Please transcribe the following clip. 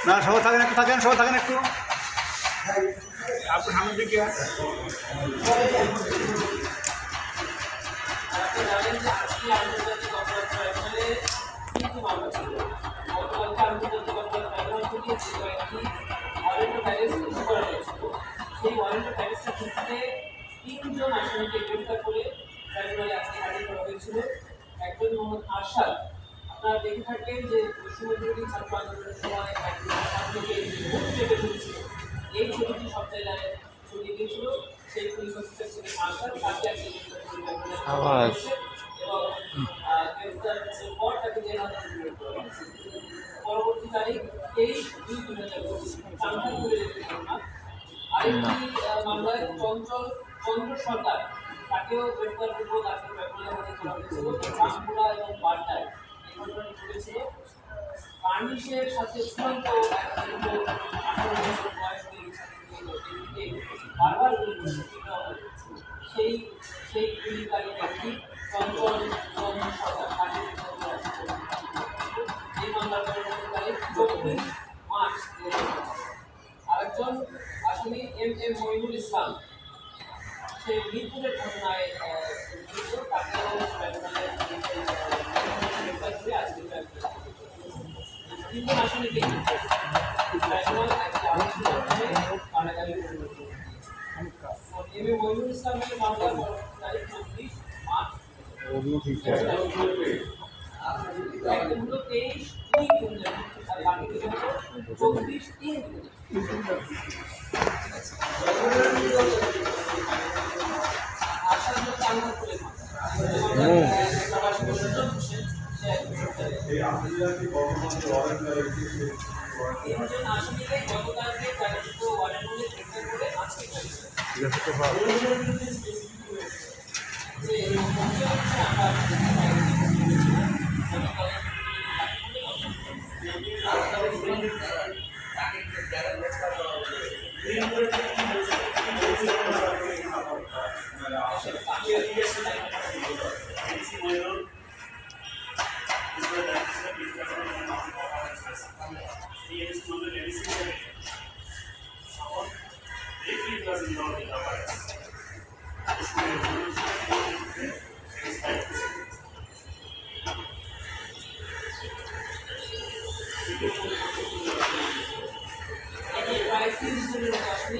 না সবাই থাকেন একটু থাকেন সবাই থাকেন একটু আপনি সামনের দিকে সেই ওয়ারেন্ট প্যাকেজটা ক্ষেত্রে 3 জন আসামিকে গ্রেফতার করে ট্রাইব্যুনালে আজকে হাজির করা হয়েছিল। একজন মোহাম্মদ আরশাদ, আপনারা দেখে থাকবেন যে বৈষম্যবিরোধী ছাত্র আন্দোলনের সময় ছাত্রকে চেপে ধরেছিল, এই ছবিটি সব জায়গায় ছড়িয়ে দিয়েছিল। সেই পুলিশ অফিসার ছিলেন আরশাদ, তাকে আজকে গ্রেফতার করে এবং গ্রেফতারের পর তাকে জেল হাজতে করা হয়েছে। পরবর্তী তারিখ 23/2/2025 চাঁদপুরে ঘটনা। আরেকটি মামলায় চন্দ্র সরকার, তাকেও গ্রেফতার পূর্বক আজকে ট্রাইব্যুনালে হাজির করা হয়েছিল। বাঁকুড়া এবং বাড্ডায় এই ঘটনাটি ঘটেছিল। বার্নিশের সাথে চূড়ান্ত 18 বছর বয়সী ছাত্রীকে বারবার গুলি সেই গুলিকারী ব্যক্তি চঞ্চল সরকার, তাকে গ্রেফতার করা হয়েছিল। এই মামলার পরবর্তী তারিখ 24 মার্চ। আরেকজন আসামি এম মইনুল ইসলাম, সে মিরপুরের ঘটনায় তাকেও ট্রাইব্যুনালে গ্রেফতার করে আজকে তিনজন আসামিকে ট্রাইব্যুনাল আজকে কারাগারে এম মইনুল ইসলামের মামলার পরবর্তী তারিখ 24 মার্চ। একদম হলো 23/2 আর বাকি থেকে হলো 24/3। প্রায় 30 জনের আসলে